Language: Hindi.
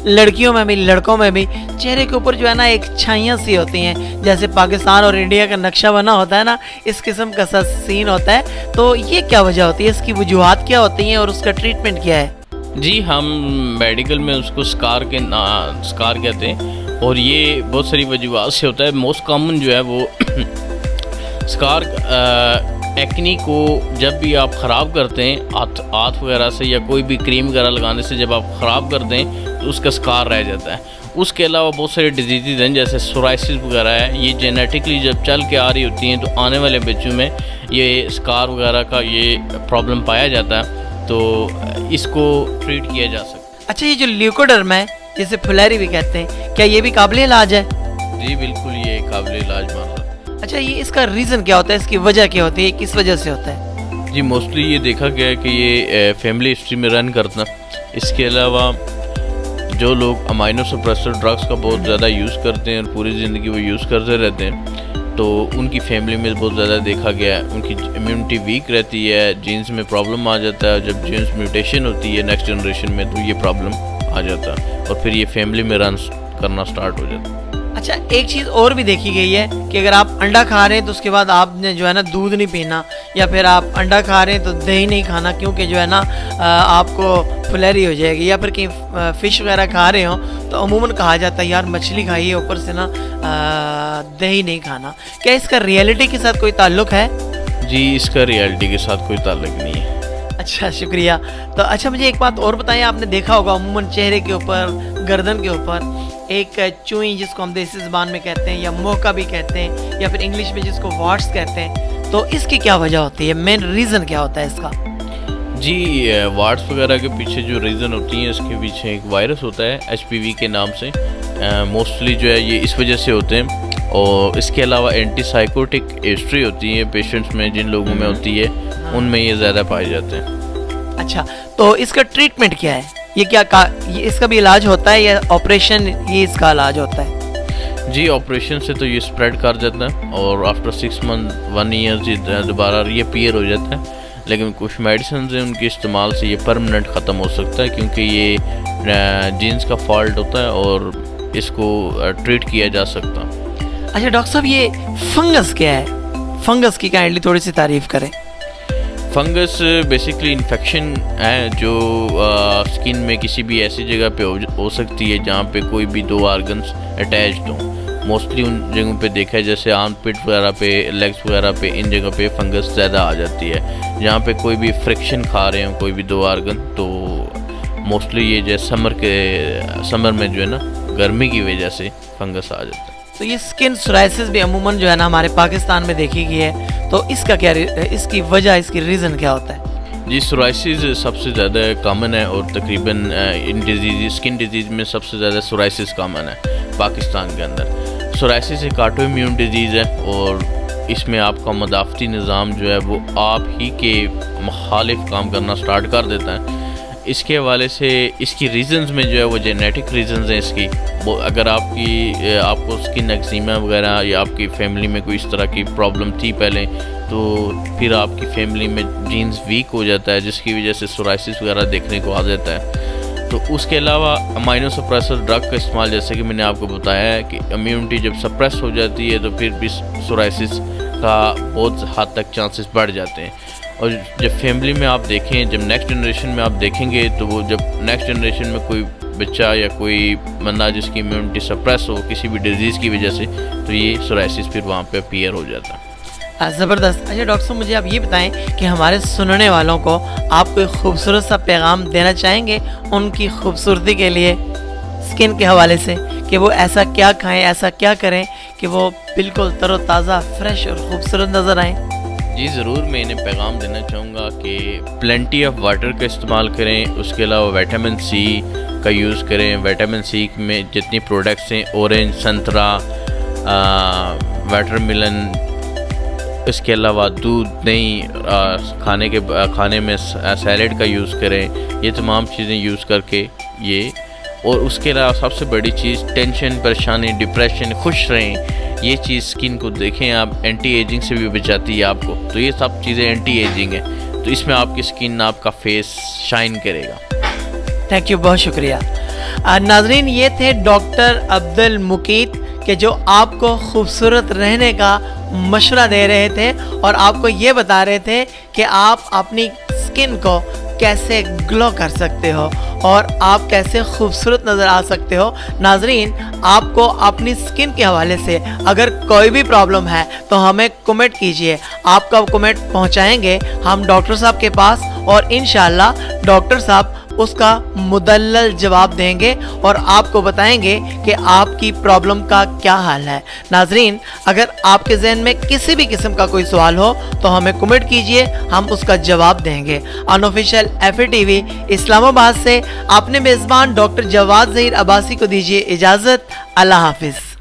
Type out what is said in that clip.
लड़कियों में भी लड़कों में भी चेहरे के ऊपर जो है ना एक छाइयाँ सी होती हैं, जैसे पाकिस्तान और इंडिया का नक्शा बना होता है ना, इस किस्म का सा सीन होता है। तो ये क्या वजह होती है, इसकी वजूहात क्या होती हैं और उसका ट्रीटमेंट क्या है? जी, हम मेडिकल में उसको स्कार कहते हैं और ये बहुत सारी वजूहात से होता है। मोस्ट कॉमन जो है वो स्कार एक्नी को जब भी आप ख़राब करते हैं हाथ वगैरह से या कोई भी क्रीम वगैरह लगाने से जब आप ख़राब करते हैं तो उसका स्कार रह जाता है। उसके अलावा बहुत सारी डिजीज़ हैं जैसे सोराइसिस वगैरह है, ये जेनेटिकली जब चल के आ रही होती हैं तो आने वाले बच्चों में ये स्कार वगैरह का ये प्रॉब्लम पाया जाता है, तो इसको ट्रीट किया जा सकता है। अच्छा, ये जो ल्यूकोडर्मा है जिसे फुलैरी भी कहते हैं, क्या ये भी काबिल इलाज है? जी बिल्कुल, ये काबिल इलाज मान लो। अच्छा, ये इसका रीज़न क्या होता है, इसकी वजह क्या होती है, किस वजह से होता है? जी मोस्टली ये देखा गया है कि ये फैमिली हिस्ट्री में रन करना। इसके अलावा जो लोग अमाइनो सप्रेसर ड्रग्स का बहुत ज़्यादा यूज़ करते हैं और पूरी ज़िंदगी वो यूज़ करते रहते हैं, तो उनकी फैमिली में बहुत ज़्यादा देखा गया है उनकी इम्यूनिटी वीक रहती है, जीन्स में प्रॉब्लम आ जाता है। जब जीन्स म्यूटेशन होती है नेक्स्ट जनरेशन में तो ये प्रॉब्लम आ जाता है और फिर ये फैमिली में रन करना स्टार्ट हो जाता है। अच्छा, एक चीज़ और भी देखी गई है कि अगर आप अंडा खा रहे हैं तो उसके बाद आपने जो है ना दूध नहीं पीना, या फिर आप अंडा खा रहे हैं तो दही नहीं खाना, क्योंकि जो है ना आपको फुलैरी हो जाएगी। या फिर कहीं फ़िश वगैरह खा रहे हो तो अमूमन कहा जाता है यार मछली खाइए, ऊपर से ना दही नहीं खाना। क्या इसका रियलिटी के साथ कोई ताल्लुक़ है? जी, इसका रियलिटी के साथ कोई ताल्लुक़ नहीं है। अच्छा, शुक्रिया। तो अच्छा, मुझे एक बात और बताइए, आपने देखा होगा अमूमन चेहरे के ऊपर, गर्दन के ऊपर एक चुई जिसको हम देसी ज़बान में कहते हैं या मोका भी कहते हैं, या फिर इंग्लिश में जिसको वाट्स कहते हैं, तो इसकी क्या वजह होती है, मेन रीज़न क्या होता है इसका? जी, वाट्स वगैरह के पीछे जो रीज़न होती है इसके पीछे एक वायरस होता है HPV के नाम से। मोस्टली जो है ये इस वजह से होते हैं। और इसके अलावा एंटीसाइकोटिक हिस्ट्री होती है पेशेंट्स में, जिन लोगों में होती है उनमें ये ज़्यादा पाए जाते हैं। अच्छा, तो इसका ट्रीटमेंट क्या है, ये ये इसका भी इलाज होता है या ऑपरेशन ये इसका इलाज होता है? जी, ऑपरेशन से तो ये स्प्रेड कर जाता है और आफ्टर 6 मंथ 1 ईयर दोबारा रीअपीयर हो जाता है। लेकिन कुछ मेडिसिन हैं उनके इस्तेमाल से ये परमानेंट ख़त्म हो सकता है, क्योंकि ये जीन्स का फॉल्ट होता है और इसको ट्रीट किया जा सकता है। अच्छा डॉक्टर साहब, ये फंगस क्या है, फंगस की काइंडली थोड़ी सी तारीफ करें। फंगस बेसिकली इन्फेक्शन है जो स्किन में किसी भी ऐसी जगह पे हो सकती है जहाँ पे कोई भी 2 ऑर्गन्स अटैच्ड हों। मोस्टली उन जगहों पे देखा है जैसे आर्म पिट वगैरह पे, लेग्स वगैरह पे, इन जगह पे फंगस ज़्यादा आ जाती है। जहाँ पे कोई भी फ्रिक्शन खा रहे हो कोई भी 2 ऑर्गन, तो मोस्टली ये जो समर में जो है ना गर्मी की वजह से फंगस आ जाता है। तो ये स्किन सोराइसिस भी अमूमन जो है ना हमारे पाकिस्तान में देखी गई है, तो इसका क्या इसकी वजह, इसकी रीज़न क्या होता है? जी, सोराइसिस सबसे ज़्यादा कॉमन है और तकरीबन इन डिजीज़ स्किन डिजीज़ में सबसे ज़्यादा सोराइसिस कॉमन है पाकिस्तान के अंदर। सोराइसिस एक ऑटो इम्यून डिजीज़ है और इसमें आपका मदाफ़ती निज़ाम जो है वो आप ही के मुखालिफ काम करना स्टार्ट कर देता है। इसके हवाले से इसकी रीज़न्स में जो है वो जेनेटिक रीज़न्स हैं इसकी। वो अगर आपको स्किन एक्जिमा वगैरह या आपकी फैमिली में कोई इस तरह की प्रॉब्लम थी पहले, तो फिर आपकी फैमिली में जीन्स वीक हो जाता है जिसकी वजह से सोराइसिस वगैरह देखने को आ जाता है। तो उसके अलावा अमाइनो सप्रेसर ड्रग का इस्तेमाल, जैसे कि मैंने आपको बताया है कि इम्यूनिटी जब सप्रेस हो जाती है तो फिर भी सोराइसिस का बहुत हद तक चांसेस बढ़ जाते हैं। और जब फैमिली में आप देखें, जब नेक्स्ट जनरेशन में आप देखेंगे, तो वो जब नेक्स्ट जनरेशन में कोई बच्चा या कोई बंदा जिसकी इम्यूनिटी सप्रेस हो किसी भी डिजीज़ की वजह से, तो ये सोराइसिस फिर वहाँ पे अपीयर हो जाता है। ज़बरदस्त। अच्छा डॉक्टर साहब, मुझे आप ये बताएं कि हमारे सुनने वालों को आप कोई खूबसूरत सा पैगाम देना चाहेंगे उनकी खूबसूरती के लिए स्किन के हवाले से, कि वो ऐसा क्या खाएं, ऐसा क्या करें कि वो बिल्कुल तरोताज़ा, फ्रेश और ख़ूबसूरत नज़र आएँ? जी ज़रूर, मैं इन्हें पैगाम देना चाहूँगा कि प्लेंटी ऑफ वाटर का इस्तेमाल करें। उसके अलावा विटामिन सी का यूज़ करें। विटामिन सी में जितनी प्रोडक्ट्स हैं, ऑरेंज, संतरा, वाटरमेलन, इसके अलावा दूध, दही, खाने में सैलेड का यूज़ करें। ये तमाम चीज़ें यूज़ करके ये, और उसके अलावा सबसे बड़ी चीज़ टेंशन, परेशानी, डिप्रेशन, खुश रहें। ये चीज़ स्किन को देखें आप, एंटी एजिंग से भी बचाती है आपको। तो ये सब चीज़ें एंटी एजिंग है, तो इसमें आपकी स्किन, आपका फेस शाइन करेगा। थैंक यू, बहुत शुक्रिया। नाजरीन, ये थे डॉक्टर अब्दुल मुकीत कि जो आपको खूबसूरत रहने का मशवरा दे रहे थे और आपको ये बता रहे थे कि आप अपनी स्किन को कैसे ग्लो कर सकते हो और आप कैसे खूबसूरत नज़र आ सकते हो। नाजरीन, आपको अपनी स्किन के हवाले से अगर कोई भी प्रॉब्लम है तो हमें कमेंट कीजिए, आपका कमेंट पहुंचाएंगे हम डॉक्टर साहब के पास और इंशाल्लाह डॉक्टर साहब उसका मुदल्लल जवाब देंगे और आपको बताएंगे कि आपकी प्रॉब्लम का क्या हाल है। नाजरीन, अगर आपके जहन में किसी भी किस्म का कोई सवाल हो तो हमें कमेंट कीजिए, हम उसका जवाब देंगे। अनऑफिशियल FATV इस्लामाबाद से अपने मेज़बान डॉक्टर जवाद ज़हीर अब्बासी को दीजिए इजाज़त। अल्लाह हाफिज़।